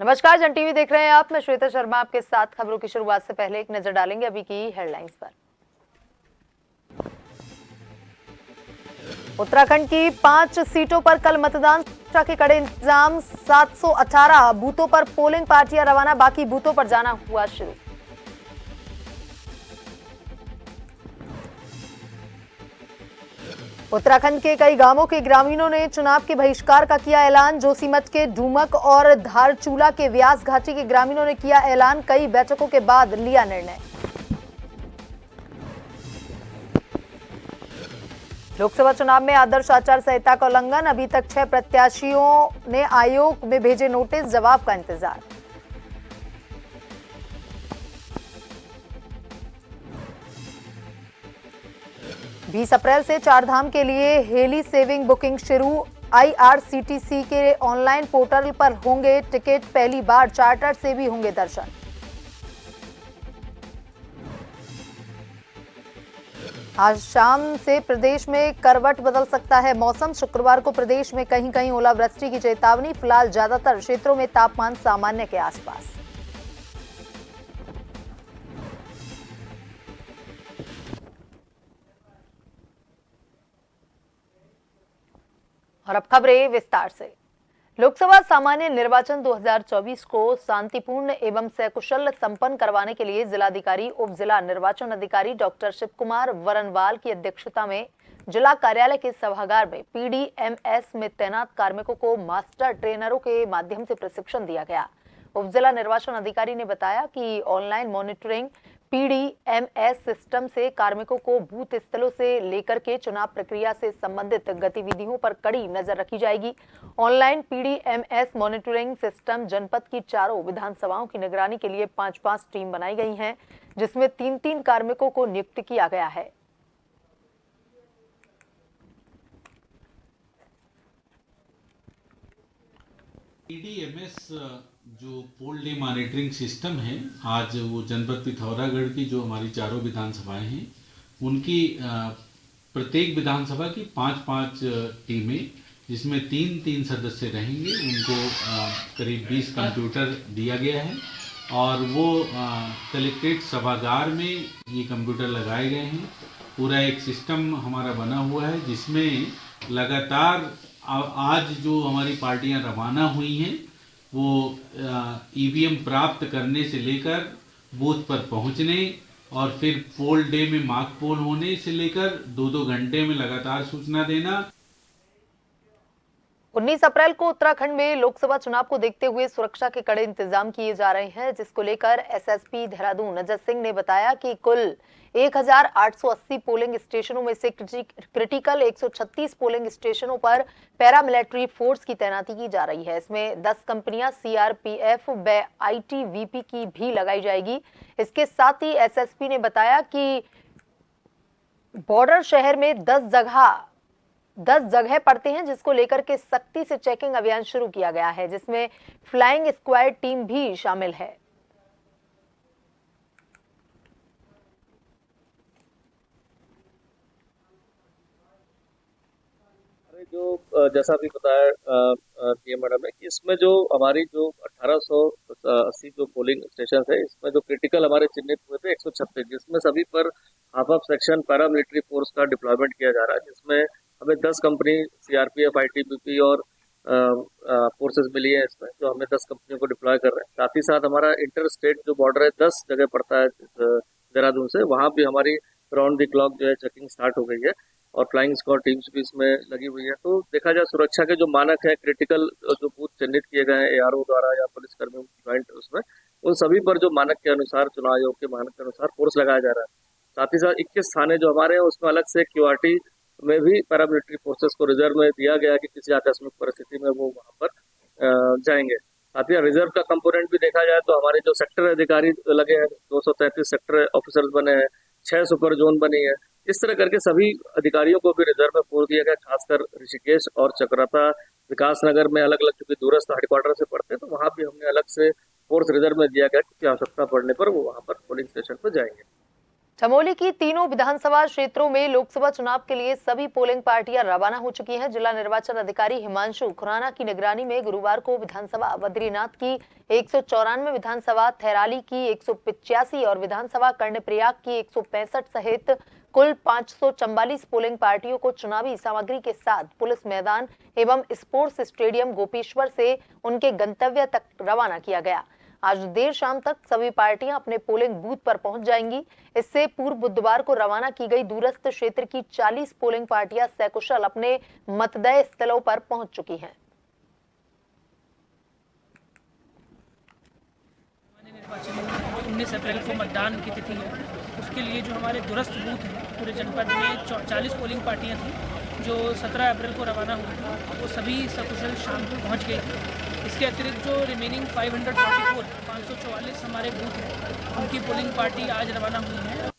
नमस्कार, जन टीवी देख रहे हैं आप। मैं श्वेता शर्मा आपके साथ। खबरों की शुरुआत से पहले एक नजर डालेंगे अभी की हेडलाइंस पर। उत्तराखंड की 5 सीटों पर कल मतदान, सुरक्षा के कड़े इंतजाम। 718 बूथों पर पोलिंग पार्टियां रवाना, बाकी बूथों पर जाना हुआ शुरू। उत्तराखंड के कई गांवों के ग्रामीणों ने चुनाव के बहिष्कार का किया ऐलान। जोशीमठ के ढूमक और धारचूला के व्यास घाटी के ग्रामीणों ने किया ऐलान। कई बैठकों के बाद लिया निर्णय। लोकसभा चुनाव में आदर्श आचार संहिता का उल्लंघन, अभी तक 6 प्रत्याशियों ने आयोग में भेजे नोटिस, जवाब का इंतजार। बीस अप्रैल से 4 धाम के लिए हेली सेविंग बुकिंग शुरू। आईआरसीटीसी के ऑनलाइन पोर्टल पर होंगे टिकट, पहली बार चार्टर से भी होंगे दर्शन। आज शाम से प्रदेश में करवट बदल सकता है मौसम। शुक्रवार को प्रदेश में कहीं कहीं ओलावृष्टि की चेतावनी। फिलहाल ज्यादातर क्षेत्रों में तापमान सामान्य के आसपास। और अब खबरें विस्तार से। लोकसभा सामान्य निर्वाचन 2024 को शांतिपूर्ण एवं सकुशल संपन्न करवाने के लिए जिलाधिकारी उप जिला निर्वाचन अधिकारी डॉक्टर शिव कुमार वरनवाल की अध्यक्षता में जिला कार्यालय के सभागार में पीडीएमएस में तैनात कार्मिकों को मास्टर ट्रेनरों के माध्यम से प्रशिक्षण दिया गया। उप जिला निर्वाचन अधिकारी ने बताया कि ऑनलाइन मॉनिटरिंग पीडीएमएस सिस्टम से कार्मिकों को बूथ स्थलों से लेकर के चुनाव प्रक्रिया से संबंधित गतिविधियों पर कड़ी नजर रखी जाएगी। ऑनलाइन पीडीएमएस मॉनिटरिंग सिस्टम जनपद की चारों विधानसभाओं की निगरानी के लिए 5-5 टीम बनाई गई हैं, जिसमें 3-3 कार्मिकों को नियुक्त किया गया है। पीडीएमएस जो पोल डे मॉनिटरिंग सिस्टम है, आज वो जनपद पिथौरागढ़ की जो हमारी चारों विधानसभाएं हैं उनकी प्रत्येक विधानसभा की 5-5 टीमें, जिसमें 3-3 सदस्य रहेंगे, उनको करीब 20 कंप्यूटर दिया गया है और वो कलेक्ट्रेट सभागार में ये कंप्यूटर लगाए गए हैं। पूरा एक सिस्टम हमारा बना हुआ है जिसमें लगातार आज जो हमारी पार्टियां रवाना हुई हैं वो ईवीएम प्राप्त करने से लेकर बूथ पर पहुंचने और फिर पोल डे में मॉक पोल होने से लेकर 2-2 घंटे में लगातार सूचना देना। 19 अप्रैल को उत्तराखंड में लोकसभा चुनाव को देखते हुए सुरक्षा के कड़े इंतजाम किए जा रहे हैं, जिसको लेकर एसएसपी देहरादून अजय सिंह ने बताया कि कुल 1880 पोलिंग स्टेशनों में से क्रिटिकल 136 पोलिंग स्टेशनों पर पैरामिलिट्री फोर्स की तैनाती की जा रही है। इसमें 10 कंपनियां सीआरपीएफ व आईटीबीपी की भी लगाई जाएगी। इसके साथ ही एसएसपी ने बताया कि बॉर्डर शहर में 10 जगह पड़ते हैं, जिसको लेकर के सख्ती से चेकिंग अभियान शुरू किया गया है, जिसमें फ्लाइंग स्क्वाड टीम भी शामिल है। जो जैसा भी बताया पीएम मैडम ने कि इसमें जो हमारी जो 1880 जो पोलिंग स्टेशन है, इसमें जो क्रिटिकल हमारे चिन्हित हुए थे 136, जिसमें सभी पर half of section paramilitary force का डिप्लॉयमेंट किया जा रहा है, जिसमें हमें 10 कंपनी सीआरपीएफ आईटीबीपी और फोर्सेस मिली है इसमें, जो हमें 10 कंपनियों को डिप्लॉय कर रहे हैं। साथ ही साथ हमारा इंटर स्टेट जो बॉर्डर है 10 जगह पड़ता है देहरादून से, वहाँ भी हमारी राउंड द क्लॉक जो है चेकिंग स्टार्ट हो गई है और फ्लाइंग स्क्वाड टीम्स भी इसमें लगी हुई है। तो देखा जाए सुरक्षा के जो मानक है, क्रिटिकल जो बूथ चिन्हित किए गए हैं एआरओ द्वारा या पुलिस कर्मियों की ज्वाइंट, उसमें उन सभी पर जो मानक के अनुसार, चुनाव आयोग के मानक के अनुसार फोर्स लगाया जा रहा है। साथ ही साथ 21 थाने जो हमारे हैं उसमें अलग से क्यूआरटी में भी पैरामिलिट्री फोर्सेस को रिजर्व में दिया गया कि किसी आकस्मिक परिस्थिति में वो वहां पर जाएंगे। साथ ही रिजर्व का कंपोनेंट भी देखा जाए तो हमारे जो सेक्टर अधिकारी लगे हैं, 233 सेक्टर ऑफिसर्स बने हैं, 6 सुपर जोन बनी है। इस तरह करके सभी अधिकारियों को भी रिजर्व में फोर्स दिया गया, खासकर ऋषिकेश और चक्राता विकास नगर में अलग अलग, चूंकि दूरस्थ हेडक्वार्टर से पड़ते हैं, तो वहां भी हमने अलग से फोर्स रिजर्व में दिया गया कि आवश्यकता पड़ने पर वो वहां पर पोलिंग स्टेशन पर जाएंगे। चमोली की तीनों विधानसभा क्षेत्रों में लोकसभा चुनाव के लिए सभी पोलिंग पार्टियां रवाना हो चुकी हैं। जिला निर्वाचन अधिकारी हिमांशु खुराना की निगरानी में गुरुवार को विधानसभा बद्रीनाथ की 194, विधानसभा थैराली की 185 और विधानसभा कर्णप्रयाग की 165 सहित कुल 544 पोलिंग पार्टियों को चुनावी सामग्री के साथ पुलिस मैदान एवं स्पोर्ट्स स्टेडियम गोपेश्वर से उनके गंतव्य तक रवाना किया गया। आज देर शाम तक सभी पार्टियां अपने पोलिंग बूथ पर पहुंच जाएंगी। इससे पूर्व बुधवार को रवाना की गई दूरस्थ क्षेत्र की 40 पोलिंग पार्टियां सकुशल अपने मतदेय स्थलों पर पहुंच चुकी हैं। निर्वाचन में 19 अप्रैल को मतदान की तिथि है, उसके लिए जो हमारे दूरस्थ बूथ हैं पूरे जनपद में 40 पोलिंग पार्टियां थी जो 17 अप्रैल को रवाना हुई थी, वो सभी सकुशल शाम को पहुंच गई थी। इसके अतिरिक्त जो रिमेनिंग 544 हमारे बूथ हैं उनकी पोलिंग पार्टी आज रवाना हुई है।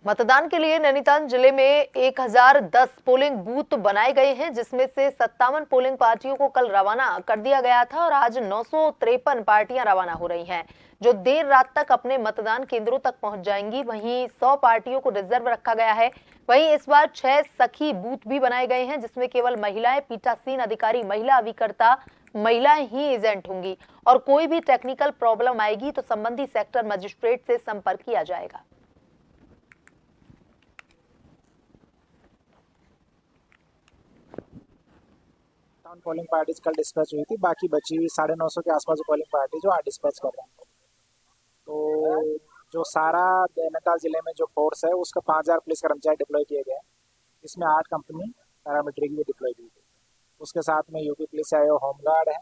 मतदान के लिए नैनीताल जिले में 1010 पोलिंग बूथ बनाए गए हैं, जिसमें से 57 पोलिंग पार्टियों को कल रवाना कर दिया गया था और आज 953 पार्टियां रवाना हो रही हैं, जो देर रात तक अपने मतदान केंद्रों तक पहुंच जाएंगी। वहीं 100 पार्टियों को रिजर्व रखा गया है। वहीं इस बार 6 सखी बूथ भी बनाए गए हैं, जिसमें केवल महिलाएं, पीठासीन अधिकारी, महिला अभिकर्ता, महिलाएं ही एजेंट होंगी और कोई भी टेक्निकल प्रॉब्लम आएगी तो संबंधित सेक्टर मजिस्ट्रेट से संपर्क किया जाएगा। पोलिंग पार्टीज कल डिस्पैच हुई थी, बाकी बची हुई 950 के आसपास पोलिंग पार्टी जो आज डिस्पैच कर रहे हैं। तो जो सारा नैनीताल जिले में जो फोर्स है उसका 5000 पुलिस कर्मचारी डिप्लॉय किए गए हैं, इसमें 8 कंपनी पैरामिलिट्री की भी डिप्लॉय की गई। उसके साथ में यूपी पुलिस से आए होमगार्ड है,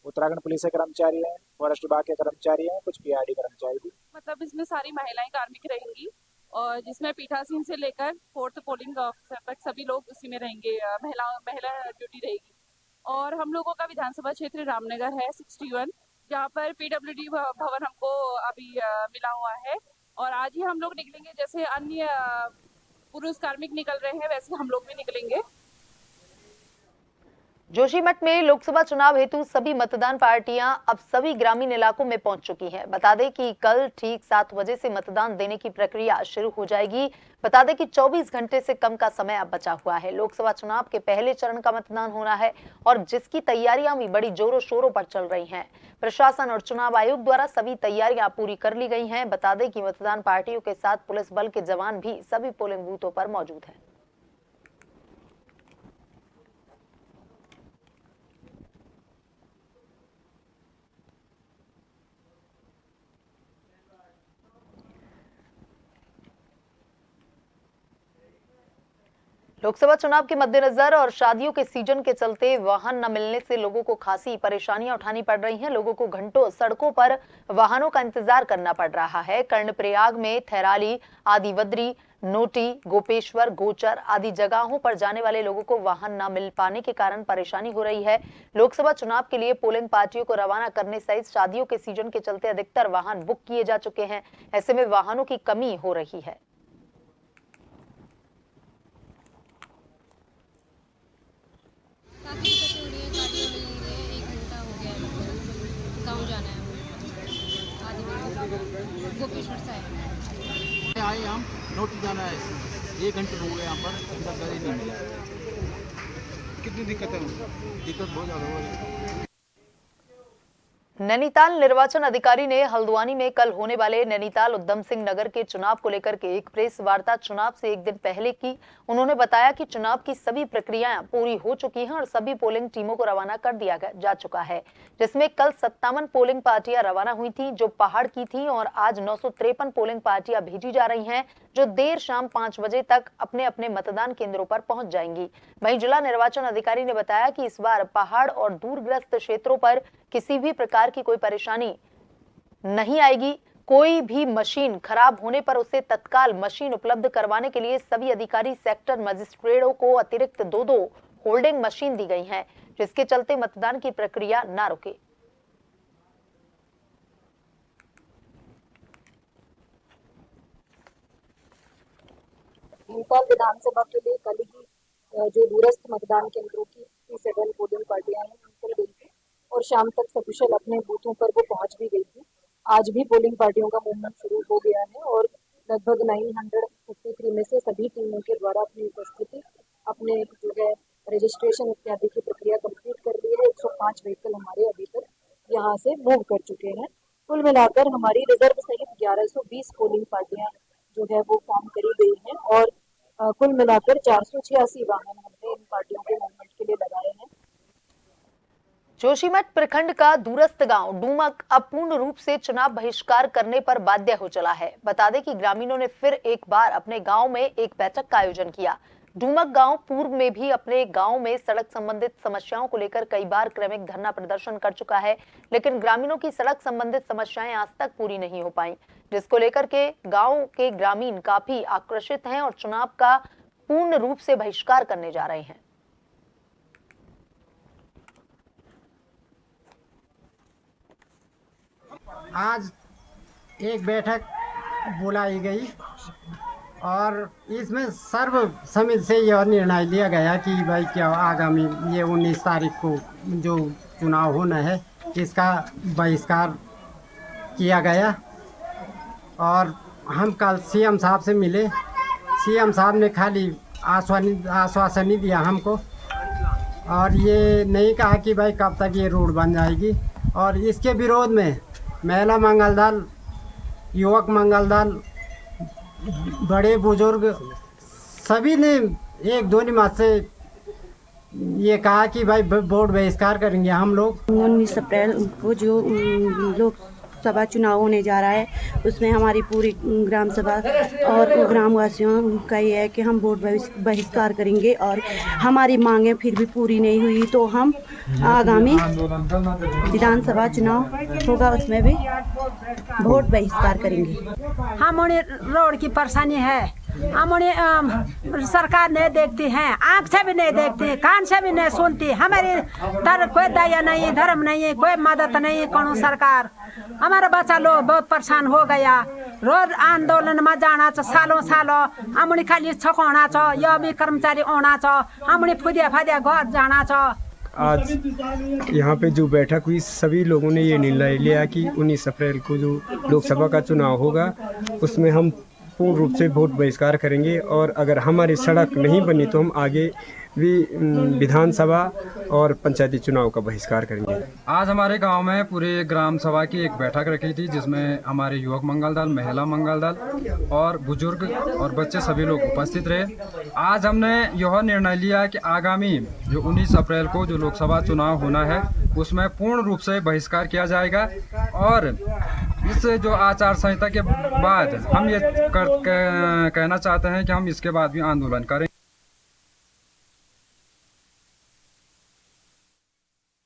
उत्तराखंड पुलिस के कर्मचारी हैं, फॉरेस्ट विभाग के कर्मचारी हैं, कुछ पीआरडी कर्मचारी भी। मतलब इसमें सारी महिलाएं कार्मिक रहेंगी और जिसमें पीठासीन से लेकर 4th पोलिंग ऑफिसर तक सभी लोग उसी में रहेंगे। महिला ड्यूटी रहेगी। और हम लोगों का विधानसभा क्षेत्र रामनगर है 61, जहाँ पर पीडब्ल्यूडी भवन हमको अभी मिला हुआ है और आज ही हम लोग निकलेंगे। जैसे अन्य पुरुष कार्मिक निकल रहे हैं वैसे हम लोग भी निकलेंगे। जोशीमठ में लोकसभा चुनाव हेतु सभी मतदान पार्टियां अब सभी ग्रामीण इलाकों में पहुंच चुकी हैं। बता दें कि कल ठीक 7 बजे से मतदान देने की प्रक्रिया शुरू हो जाएगी। बता दें कि 24 घंटे से कम का समय अब बचा हुआ है। लोकसभा चुनाव के पहले चरण का मतदान होना है और जिसकी तैयारियां भी बड़ी जोरों शोरों पर चल रही हैं। प्रशासन और चुनाव आयोग द्वारा सभी तैयारियां पूरी कर ली गई हैं। बता दें कि मतदान पार्टियों के साथ पुलिस बल के जवान भी सभी पोलिंग बूथों पर मौजूद हैं। लोकसभा चुनाव के मद्देनजर और शादियों के सीजन के चलते वाहन न मिलने से लोगों को खासी परेशानियां उठानी पड़ रही हैं। लोगों को घंटों सड़कों पर वाहनों का इंतजार करना पड़ रहा है। कर्णप्रयाग में थैराली, आदिवद्री, नोटी, गोपेश्वर, गोचर आदि जगहों पर जाने वाले लोगों को वाहन न मिल पाने के कारण परेशानी हो रही है। लोकसभा चुनाव के लिए पोलिंग पार्टियों को रवाना करने सहित शादियों के सीजन के चलते अधिकतर वाहन बुक किए जा चुके हैं। ऐसे में वाहनों की कमी हो रही है। काफ़ी दिक्कतें हो रही है, गाड़ियाँ मिल नहीं रही है। 1 घंटा हो गया है, गाँव जाना है हमें, गोपेश्वर से आए हम नोट जाना है, 1 घंटे हो गए यहाँ पर, अंदर गाड़ी नहीं मिला। कितनी दिक्कतें हो? दिक्कत बहुत ज़्यादा हो रही है। नैनीताल निर्वाचन अधिकारी ने हल्द्वानी में कल होने वाले नैनीताल उधम सिंह नगर के चुनाव को लेकर के एक प्रेस वार्ता चुनाव से एक दिन पहले की। उन्होंने बताया कि चुनाव की सभी प्रक्रियाएं पूरी हो चुकी हैं और सभी पोलिंग टीमों को रवाना कर दिया जा चुका है, जिसमें कल 57 पोलिंग पार्टियां रवाना हुई थी जो पहाड़ की थी और आज 953 पोलिंग पार्टियां भेजी जा रही हैं जो देर शाम 5 बजे तक अपने अपने मतदान केंद्रों पर पहुंच जाएंगी। वहीं जिला निर्वाचन अधिकारी ने बताया कि इस बार पहाड़ और दूरग्रस्त क्षेत्रों पर किसी भी प्रकार की कोई परेशानी नहीं आएगी। कोई भी मशीन खराब होने पर उसे तत्काल मशीन उपलब्ध करवाने के लिए सभी अधिकारी सेक्टर मजिस्ट्रेटों को अतिरिक्त 2-2 होल्डिंग मशीन दी गई हैं, जिसके चलते मतदान की प्रक्रिया न रुके। भीमताल विधानसभा के लिए कल ही जो दूरस्थ मतदान केंद्रों की 37 पोलिंग पार्टियां हैं निकल गई थी और शाम तक सकुशल अपने बूथों पर वो पहुंच भी गई थी। आज भी पोलिंग पार्टियों का मूवमेंट शुरू हो गया है और लगभग 953 में से सभी टीमों के द्वारा अपनी उपस्थिति, अपने जो है रजिस्ट्रेशन इत्यादि की प्रक्रिया कंप्लीट कर ली है। 105 व्हीकल हमारे अभी तक यहाँ से मूव कर चुके हैं। कुल मिलाकर हमारी रिजर्व सहित 1120 पोलिंग पार्टियां जो है वो फॉर्म करी गई हैं और कुल मिलाकर 486 वाहन हमने इन पार्टियों के मूवमेंट के लिए लगाए हैं। जोशीमठ प्रखंड का दूरस्थ गांव डूमक अब पूर्ण रूप से चुनाव बहिष्कार करने पर बाध्य हो चला है। बता दें कि ग्रामीणों ने फिर एक बार अपने गांव में एक बैठक का आयोजन किया। डूमक गांव पूर्व में भी अपने गांव में सड़क संबंधित समस्याओं को लेकर कई बार क्रमिक धरना प्रदर्शन कर चुका है, लेकिन ग्रामीणों की सड़क संबंधित समस्याएं आज तक पूरी नहीं हो पाई, जिसको लेकर के गांव के ग्रामीण काफी आक्रोशित हैं और चुनाव का पूर्ण रूप से बहिष्कार करने जा रहे हैं। आज एक बैठक बुलाई गई और इसमें सर्वसम्मति से यह निर्णय लिया गया कि भाई क्या आगामी ये 19 तारीख को जो चुनाव होना है इसका बहिष्कार किया गया। और हम कल सीएम साहब से मिले। सीएम साहब ने खाली आश्वासन दिया हमको और ये नहीं कहा कि भाई कब तक ये रोड बन जाएगी। और इसके विरोध में महिला मंगल दल, युवक मंगल दल, बड़े बुजुर्ग सभी ने एक दो मत से ये कहा कि भाई वोट बहिष्कार करेंगे हम लोग। 19 अप्रैल को जो लोकसभा चुनाव होने जा रहा है उसमें हमारी पूरी ग्राम सभा और ग्रामवासियों का ये है कि हम वोट बहिष्कार करेंगे और हमारी मांगें फिर भी पूरी नहीं हुई तो हम आगामी विधानसभा चुनाव होगा उसमें भी वोट बहिष्कार करेंगे। हमारे रोड की परेशानी है, हमारे सरकार नहीं देखती है, आँख से भी नहीं देखती, कान से भी नहीं सुनती। हमारी तरफ कोई दया नहीं, धर्म नहीं, कोई मदद नहीं कौन सरकार। हमारा बच्चा लोग बहुत परेशान हो गया। रोज आंदोलन में जाना सालों सालों हमारी खाली छकोना यह भी कर्मचारी होना हमारी फुदिया फादिया घर जाना। आज यहाँ पे जो बैठक हुई सभी लोगों ने ये निर्णय लिया कि 19 अप्रैल को जो लोकसभा का चुनाव होगा उसमें हम पूर्ण रूप से वोट बहिष्कार करेंगे और अगर हमारी सड़क नहीं बनी तो हम आगे भी विधानसभा और पंचायती चुनाव का बहिष्कार करेंगे। आज हमारे गांव में पूरे ग्राम सभा की एक बैठक रखी थी जिसमें हमारे युवक मंगल दल, महिला मंगल दल और बुजुर्ग और बच्चे सभी लोग उपस्थित रहे। आज हमने यह निर्णय लिया कि आगामी जो 19 अप्रैल को जो लोकसभा चुनाव होना है उसमें पूर्ण रूप से बहिष्कार किया जाएगा और इस जो आचार संहिता के बाद हम ये कहना चाहते हैं कि हम इसके बाद भी आंदोलन करें।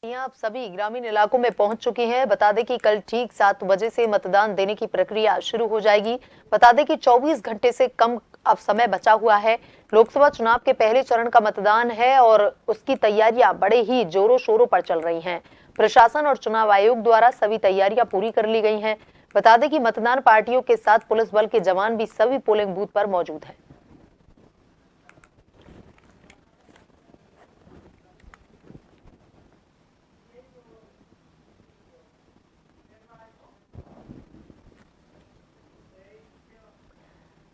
अब सभी ग्रामीण इलाकों में पहुंच चुकी हैं। बता दें कि कल ठीक 7 बजे से मतदान देने की प्रक्रिया शुरू हो जाएगी। बता दें कि 24 घंटे से कम अब समय बचा हुआ है। लोकसभा चुनाव के पहले चरण का मतदान है और उसकी तैयारियां बड़े ही जोरों शोरों पर चल रही हैं। प्रशासन और चुनाव आयोग द्वारा सभी तैयारियां पूरी कर ली गई हैं। बता दें कि मतदान पार्टियों के साथ पुलिस बल के जवान भी सभी पोलिंग बूथ पर मौजूद हैं।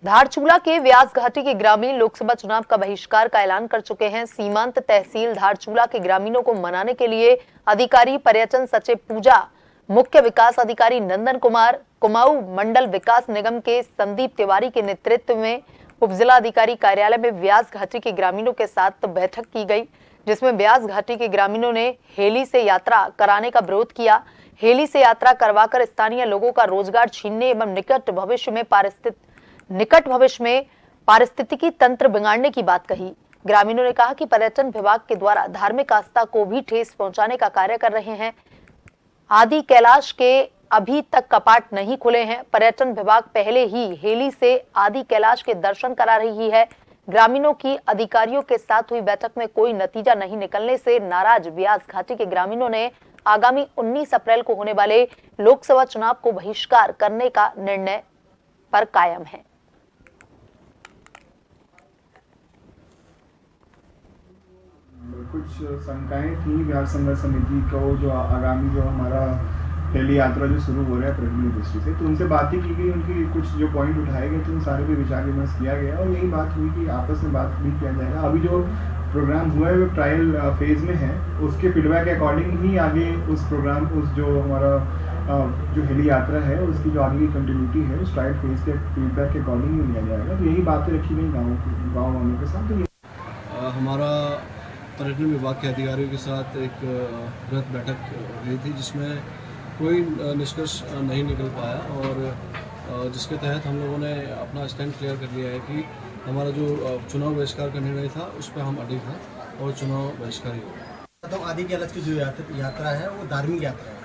धारचूला के व्यास घाटी के ग्रामीण लोकसभा चुनाव का बहिष्कार का ऐलान कर चुके हैं। सीमांत तहसील धारचूला के ग्रामीणों को मनाने के लिए अधिकारी पर्यटन सचिव पूजा, मुख्य विकास अधिकारी नंदन कुमार, कुमाऊं मंडल विकास निगम के संदीप तिवारी के नेतृत्व में उप जिला अधिकारी कार्यालय में व्यास घाटी के ग्रामीणों के साथ बैठक की गई, जिसमें व्यास घाटी के ग्रामीणों ने हेली से यात्रा कराने का विरोध किया। हेली से यात्रा करवाकर स्थानीय लोगों का रोजगार छीनने एवं निकट भविष्य में पारिस्थितिकी तंत्र बिगाड़ने की बात कही। ग्रामीणों ने कहा कि पर्यटन विभाग के द्वारा धार्मिक आस्था को भी ठेस पहुंचाने का कार्य कर रहे हैं। आदि कैलाश के अभी तक कपाट नहीं खुले हैं। पर्यटन विभाग पहले ही हेली से आदि कैलाश के दर्शन करा रही है। ग्रामीणों की अधिकारियों के साथ हुई बैठक में कोई नतीजा नहीं निकलने से नाराज व्यास घाटी के ग्रामीणों ने आगामी 19 अप्रैल को होने वाले लोकसभा चुनाव को बहिष्कार करने का निर्णय पर कायम है। कुछ शंकाएं थी बिहार संघर्ष समिति को जो आगामी जो हमारा पहली यात्रा जो शुरू हो रहा है प्रेरणी दृष्टि से, तो उनसे बातें की गई, उनकी कुछ जो पॉइंट उठाए गए थे उन सारे पे विचार विमर्श किया गया और यही बात हुई कि आपस में बात भी किया जाएगा। अभी जो प्रोग्राम हुआ है वो ट्रायल फेज में है, उसके फीडबैक के अकॉर्डिंग ही आगे उस प्रोग्राम उस जो हमारा जो हेली यात्रा है उसकी जो आगे की कंटिन्यूटी है उस ट्रायल फेज के फीडबैक के अकॉर्डिंग ही लिया जाएगा। तो यही बातें रखी गई गाँव वालों के साथ। तो हमारा पर्यटन विभाग के अधिकारियों के साथ एक वृहद बैठक हुई थी जिसमें कोई निष्कर्ष नहीं निकल पाया और जिसके तहत हम लोगों ने अपना स्टैंड क्लियर कर लिया है कि हमारा जो चुनाव बहिष्कार का निर्णय था उस पर हम अडिग हैं और चुनाव बहिष्कार ही होगा। तो आदि के अलग की जो यात्रा है वो धार्मिक यात्रा है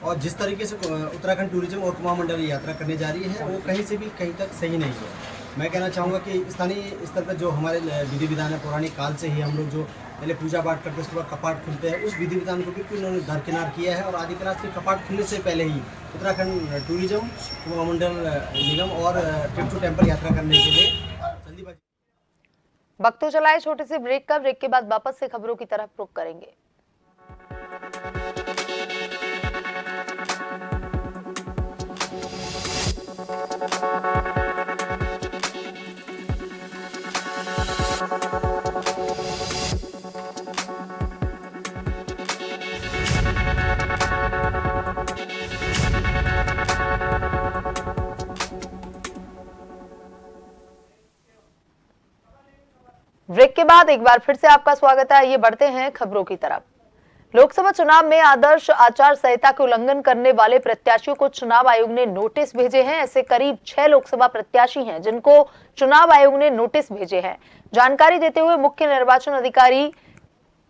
और जिस तरीके से उत्तराखंड टूरिज्म और कुमाऊं मंडल यात्रा करने जा रही है वो कहीं से भी कहीं तक सही नहीं है। मैं कहना चाहूँगा कि स्थानीय स्तर पर जो हमारे विधि विधान है पौराणिक काल से ही हम लोग जो पहले पूजा पाठ करते उसके बाद कपाट खुलते हैं, उस विधि विधान को बिल्कुल उन्होंने दरकिनार किया है और आदित्यनाथ के कपाट खुलने से पहले ही उत्तराखंड टूरिज्म कुमाऊं मंडल निगम और ट्रिप टू टेम्पल यात्रा करने के लिए जल्दीबाजी। वक्त चलाए छोटे से ब्रेक का, ब्रेक के बाद वापस से खबरों की तरफ रुख करेंगे। ब्रेक के बाद एक बार फिर से आपका स्वागत है। ये बढ़ते हैं खबरों की तरफ। लोकसभा चुनाव में आदर्श आचार संहिता के उल्लंघन करने वाले प्रत्याशियों को चुनाव आयोग ने नोटिस भेजे हैं। ऐसे करीब 6 लोकसभा प्रत्याशी हैं जिनको चुनाव आयोग ने नोटिस भेजे हैं। जानकारी देते हुए मुख्य निर्वाचन अधिकारी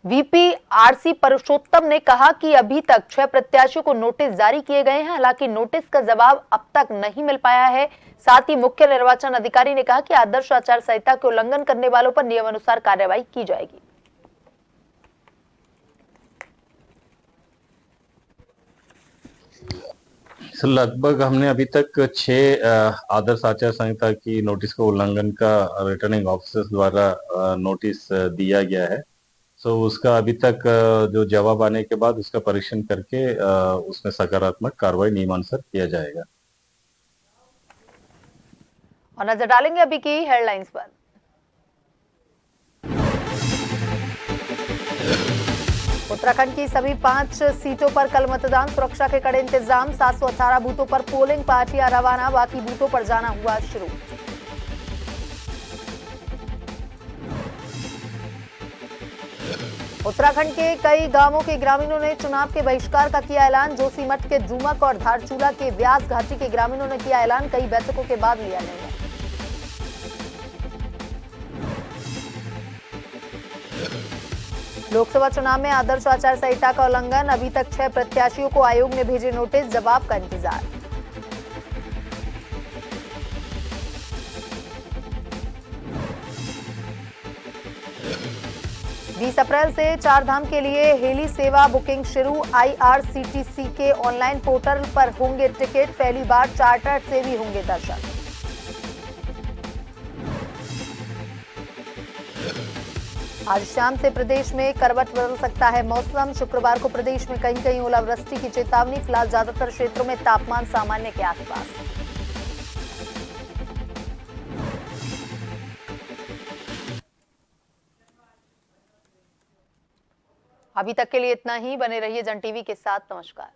वीपी आरसी पुरुषोत्तम ने कहा कि अभी तक 6 प्रत्याशियों को नोटिस जारी किए गए हैं, हालांकि नोटिस का जवाब अब तक नहीं मिल पाया है। साथ ही मुख्य निर्वाचन अधिकारी ने कहा कि आदर्श आचार संहिता के उल्लंघन करने वालों पर नियमानुसार कार्रवाई की जाएगी। लगभग हमने अभी तक 6 आदर्श आचार संहिता की नोटिस को उल्लंघन का रिटर्निंग ऑफिसर्स द्वारा नोटिस दिया गया है। उसका अभी तक जो जवाब आने के बाद उसका परीक्षण करके उसमें सकारात्मक कार्रवाई नियमानुसार किया जाएगा। और नजर डालेंगे अभी की हेडलाइंस पर। उत्तराखंड की सभी 5 सीटों पर कल मतदान, सुरक्षा के कड़े इंतजाम। 718 बूथों पर पोलिंग पार्टियां रवाना, बाकी बूथों पर जाना हुआ शुरू। उत्तराखंड के कई गांवों के ग्रामीणों ने चुनाव के बहिष्कार का किया ऐलान। जोशीमठ के डूमक और धारचूला के व्यास घाटी के ग्रामीणों ने किया ऐलान। कई बैठकों के बाद लिया निर्णय। लोकसभा चुनाव में आदर्श आचार संहिता का उल्लंघन, अभी तक 6 प्रत्याशियों को आयोग ने भेजे नोटिस, जवाब का इंतजार। बीस अप्रैल से 4 धाम के लिए हेली सेवा बुकिंग शुरू। IRCTC के ऑनलाइन पोर्टल पर होंगे टिकट, पहली बार चार्टर्ड से भी होंगे दर्शन। आज शाम से प्रदेश में करवट बदल सकता है मौसम। शुक्रवार को प्रदेश में कहीं कहीं ओलावृष्टि की चेतावनी। फिलहाल ज्यादातर क्षेत्रों में तापमान सामान्य के आसपास। अभी तक के लिए इतना ही। बने रहिए जन टीवी के साथ। नमस्कार।